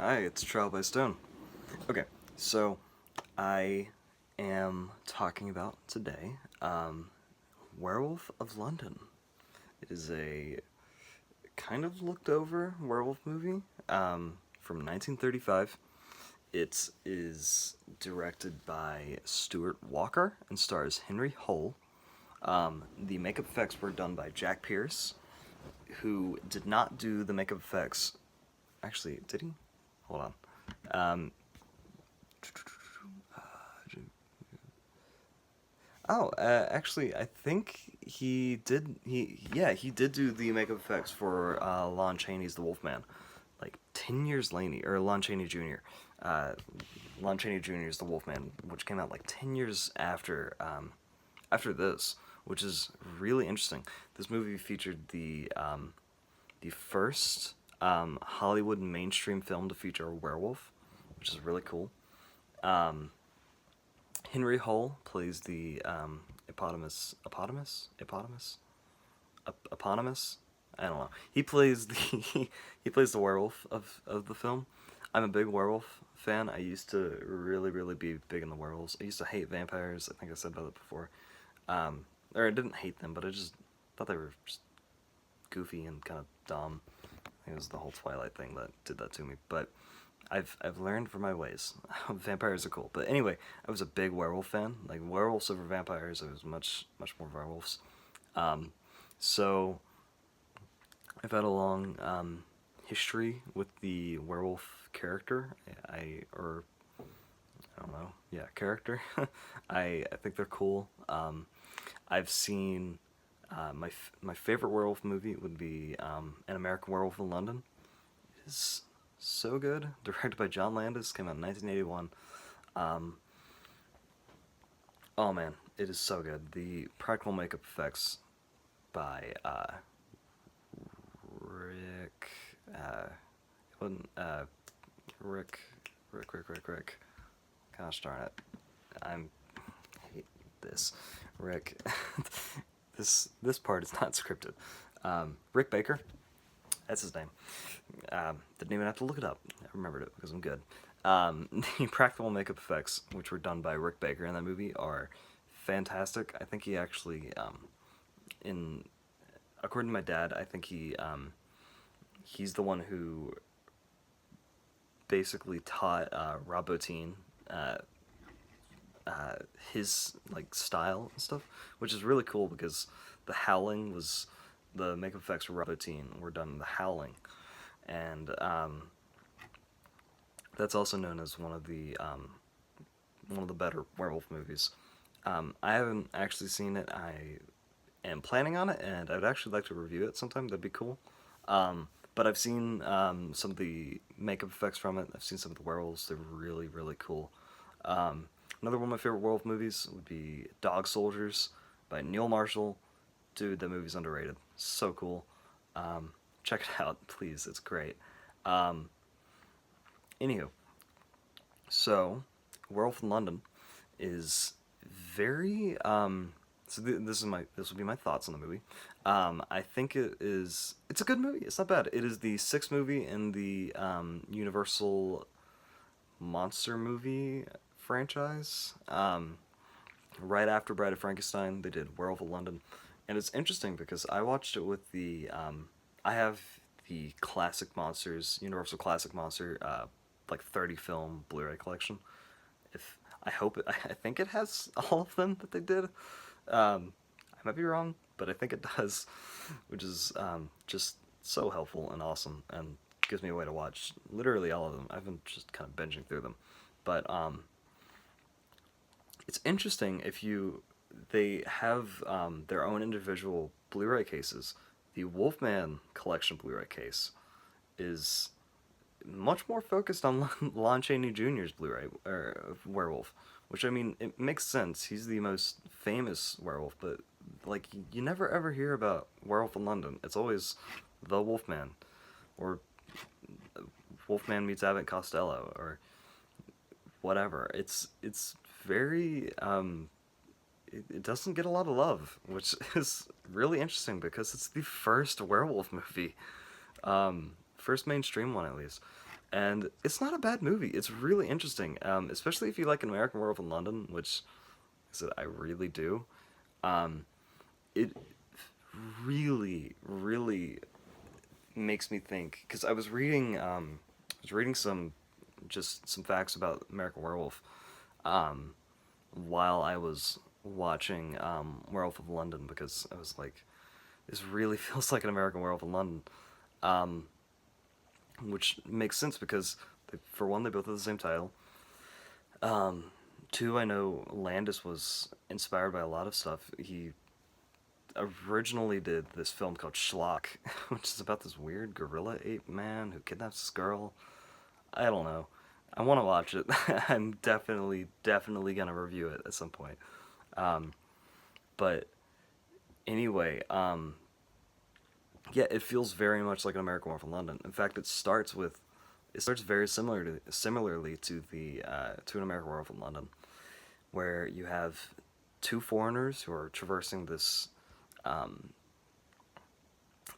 Hi, it's Trial by Stone. Okay, so I am talking about today Werewolf of London. It is a kind of looked over werewolf movie from 1935. It is directed by Stuart Walker and stars Henry Hull. The makeup effects were done by Jack Pierce, who did not do the makeup effects. Actually, did he? Hold on. Um, actually, I think he did. He did do the makeup effects for Lon Chaney's The Wolfman, like 10 years later, or Lon Chaney Jr. Lon Chaney Jr.'s The Wolfman, which came out like 10 years after this, which is really interesting. This movie featured the first Hollywood mainstream film to feature a werewolf, which is really cool. Um, Henry Hull plays the eponymous. I don't know. He plays the he plays the werewolf of the film. I'm a big werewolf fan. I used to really be big in the werewolves. I used to hate vampires. I think I said about it before. Or I didn't hate them, but I just thought they were just goofy and kind of dumb. I think it was the whole Twilight thing that did that to me. But I've learned from my ways. Vampires are cool. But anyway, I was a big werewolf fan. Like werewolves over vampires. I was much more werewolves. Um, so I've had a long history with the werewolf character. Or I don't know. Yeah, character. I think they're cool. I've seen my favorite werewolf movie would be An American Werewolf in London. It's so good. Directed by John Landis, came out in 1981. Um, oh man, it is so good. The practical makeup effects by Rick. It wasn't Rick. Rick. Gosh darn it, I hate this. Rick. this part is not scripted. Rick Baker. That's his name. Didn't even have to look it up. I remembered it because I'm good. The practical makeup effects, which were done by Rick Baker in that movie, are fantastic. I think he actually, in according to my dad, I think he's the one who basically taught Rob Bottin uh, his like style and stuff, which is really cool because the Howling was the makeup effects for Rob Bottin were done in the Howling, and that's also known as one of the better werewolf movies. I haven't actually seen it. I am planning on it, and I'd actually like to review it sometime. That'd be cool. But I've seen some of the makeup effects from it. I've seen some of the werewolves. They're really cool. Another one of my favorite werewolf movies would be Dog Soldiers by Neil Marshall. Dude, that movie's underrated. So cool. Check it out, please. It's great. Um, Anywho, so Werewolf in London is very this will be my thoughts on the movie. I think it's a good movie. It's not bad. It is the sixth movie in the Universal monster movie franchise. Right after Bride of Frankenstein, they did Werewolf of London, and it's interesting because I watched it with the I have the classic monsters, Universal Classic Monster, like 30 film Blu-ray collection. If I hope it, I think it has all of them that they did. I might be wrong, but I think it does, which is just so helpful and awesome, and gives me a way to watch literally all of them. I've been just kind of binging through them, but it's interesting if you they have their own individual Blu-ray cases. The Wolfman collection Blu-ray case is much more focused on Lon Chaney Jr.'s Blu-ray or werewolf, which I mean it makes sense. He's the most famous werewolf, but like you never ever hear about Werewolf in London. It's always the Wolfman, or Wolfman meets Abbott Costello, or whatever. It's very it doesn't get a lot of love, which is really interesting because it's the first werewolf movie, first mainstream one at least. And it's not a bad movie. It's really interesting, especially if you like An American Werewolf in London, which I said I really do. Um, it really, really makes me think because I was reading some facts about American Werewolf, um, while I was watching Werewolf of London because I was like, this really feels like an American Werewolf in London, um, which makes sense because for one, they both have the same title. Um, Two, I know Landis was inspired by a lot of stuff. He originally did this film called Schlock, which is about this weird gorilla ape man who kidnaps this girl. I don't know. I want to watch it. I'm definitely gonna review it at some point. Um, but anyway, yeah, it feels very much like an American Werewolf in London. In fact, it starts very similarly to the to an American Werewolf in London, where you have two foreigners who are traversing um,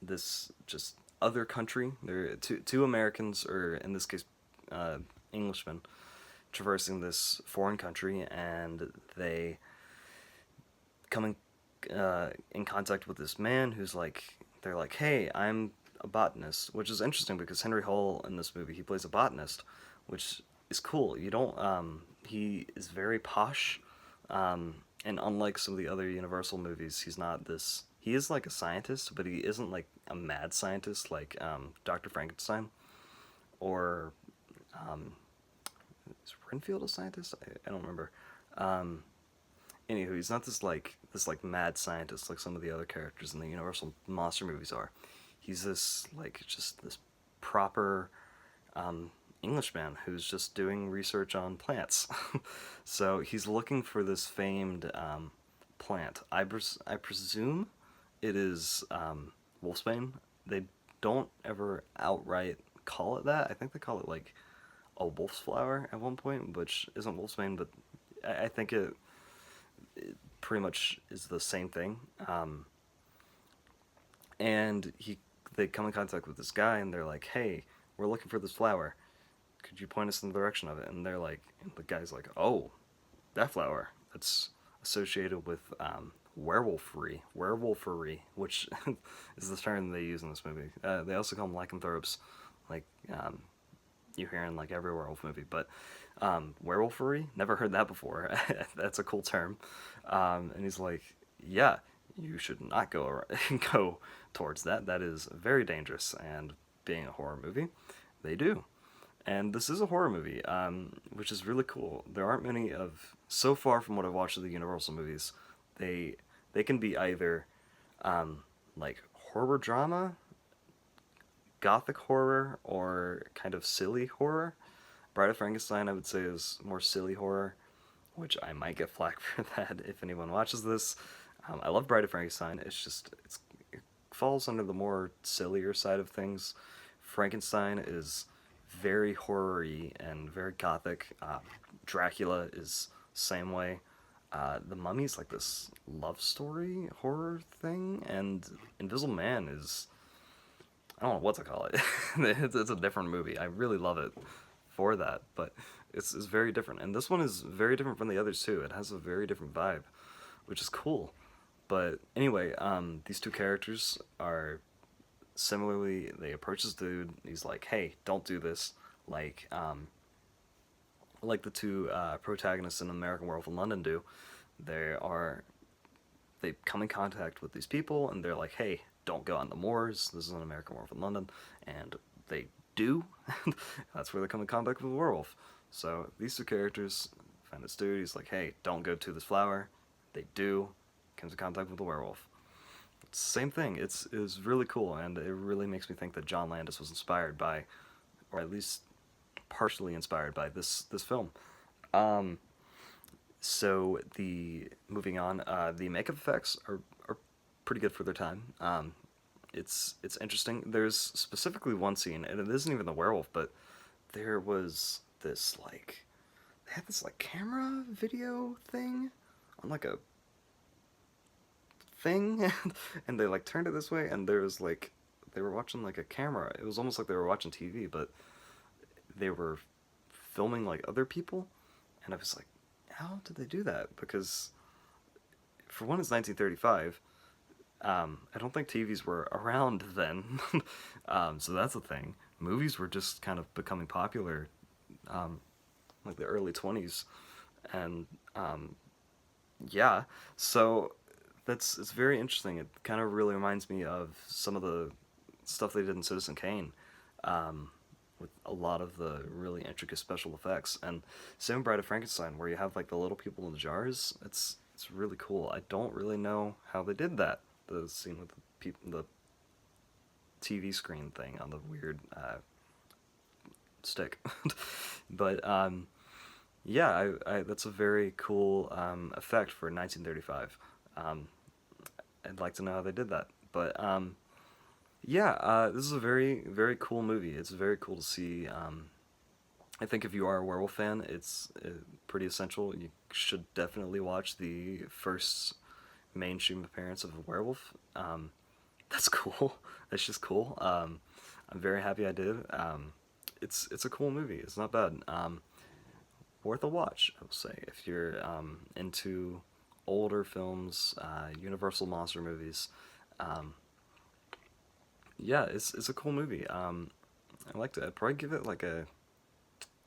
this just other country. They're two Americans, or in this case, uh, Englishmen, traversing this foreign country, and they come in contact with this man who's like, they're like, hey, I'm a botanist, which is interesting because Henry Hull in this movie, he plays a botanist, which is cool. You don't he is very posh, and unlike some of the other Universal movies, he's not this. He is like a scientist, but he isn't like a mad scientist like Dr. Frankenstein or um, is Renfield a scientist? I don't remember. Um, Anywho, he's not this like mad scientist like some of the other characters in the Universal monster movies are. He's this like just this proper um, Englishman who's just doing research on plants. So he's looking for this famed plant. I presume it is wolfsbane. They don't ever outright call it that. I think they call it like a wolf's flower at one point, which isn't wolfsbane, but I think it pretty much is the same thing. And they come in contact with this guy, and they're like, "Hey, we're looking for this flower. Could you point us in the direction of it?" And they're like, and the guy's like, "Oh, that flower. That's associated with werewolfery, which is the term they use in this movie. They also call them lycanthropes, like you hear in like every werewolf movie. But werewolfery, never heard that before. That's a cool term. And he's like, yeah, you should not go towards that. That is very dangerous. And being a horror movie, they do. And this is a horror movie, which is really cool. There aren't many of so far from what I've watched of the Universal movies. They they can be either like horror drama, gothic horror, or kind of silly horror. Bride of Frankenstein, I would say, is more silly horror, which I might get flack for that if anyone watches this. I love Bride of Frankenstein. It falls under the more sillier side of things. Frankenstein is very horror-y and very gothic. Dracula is same way. The Mummy's like this love story horror thing, and Invisible Man is, I don't know what to call it. It's a different movie. I really love it for that, but it's very different. And this one is very different from the others too. It has a very different vibe, which is cool. But anyway, these two characters are similarly. They approach this dude. He's like, "Hey, don't do this." Like the two protagonists in American Werewolf in London do. They are they come in contact with these people, and they're like, "Hey, don't go on the moors. This is an American Werewolf in London," and they do. That's where they come in contact with the werewolf. So these two characters find this dude. He's like, "Hey, don't go to this flower." They do. Comes in contact with the werewolf. It's the same thing. It's really cool, and it really makes me think that John Landis was inspired by, or at least partially inspired by this film. Um, so the moving on, the makeup effects are pretty good for their time. It's interesting. There's specifically one scene, and it isn't even the werewolf, but there was this like they had this like camera video thing on like a thing, and they like turned it this way, and there was like they were watching like a camera. It was almost like they were watching TV, but they were filming like other people, and I was like, how did they do that? Because for one, it's 1935. I don't think TVs were around then, so that's a thing. Movies were just kind of becoming popular, um, like the early 20s, and yeah, so it's very interesting. It kind of really reminds me of some of the stuff they did in Citizen Kane, um, with a lot of the really intricate special effects, and same with Bride of Frankenstein, where you have like the little people in the jars. It's really cool. I don't really know how they did that. The scene with the people, the TV screen thing on the weird stick, but yeah, that's a very cool effect for 1935. Um, I'd like to know how they did that. But yeah, this is a very, very cool movie. It's very cool to see. I think if you are a werewolf fan, it's pretty essential. You should definitely watch the first mainstream appearance of a werewolf. That's cool. That's just cool. I'm very happy I did. It's a cool movie. It's not bad. Worth a watch, I will say, if you're into older films, Universal monster movies. Um, yeah, it's a cool movie. I liked it. I'd probably give it like a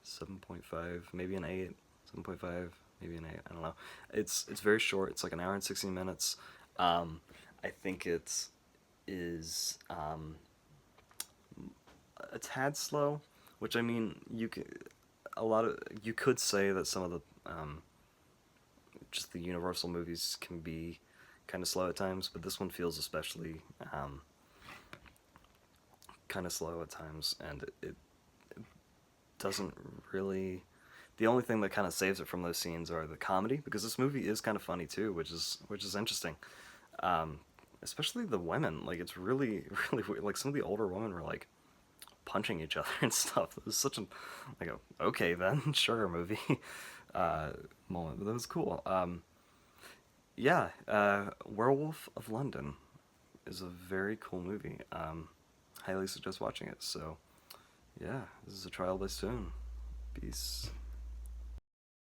7.5, maybe an 8. 7.5, maybe an 8. I don't know. It's very short. It's like an hour and 16 minutes. I think it is a tad slow, which I mean, you could say that some of the just the Universal movies can be kind of slow at times, but this one feels especially kind of slow at times, and it doesn't really. The only thing that kind of saves it from those scenes are the comedy, because this movie is kind of funny too, which is interesting. Um, Especially the women, like it's really really weird. Like some of the older women were like punching each other and stuff. It was such a like a okay then sure movie uh, moment, but that was cool. Yeah, Werewolf of London is a very cool movie. Highly suggest watching it. So, yeah, this is a trial by Stone. Peace.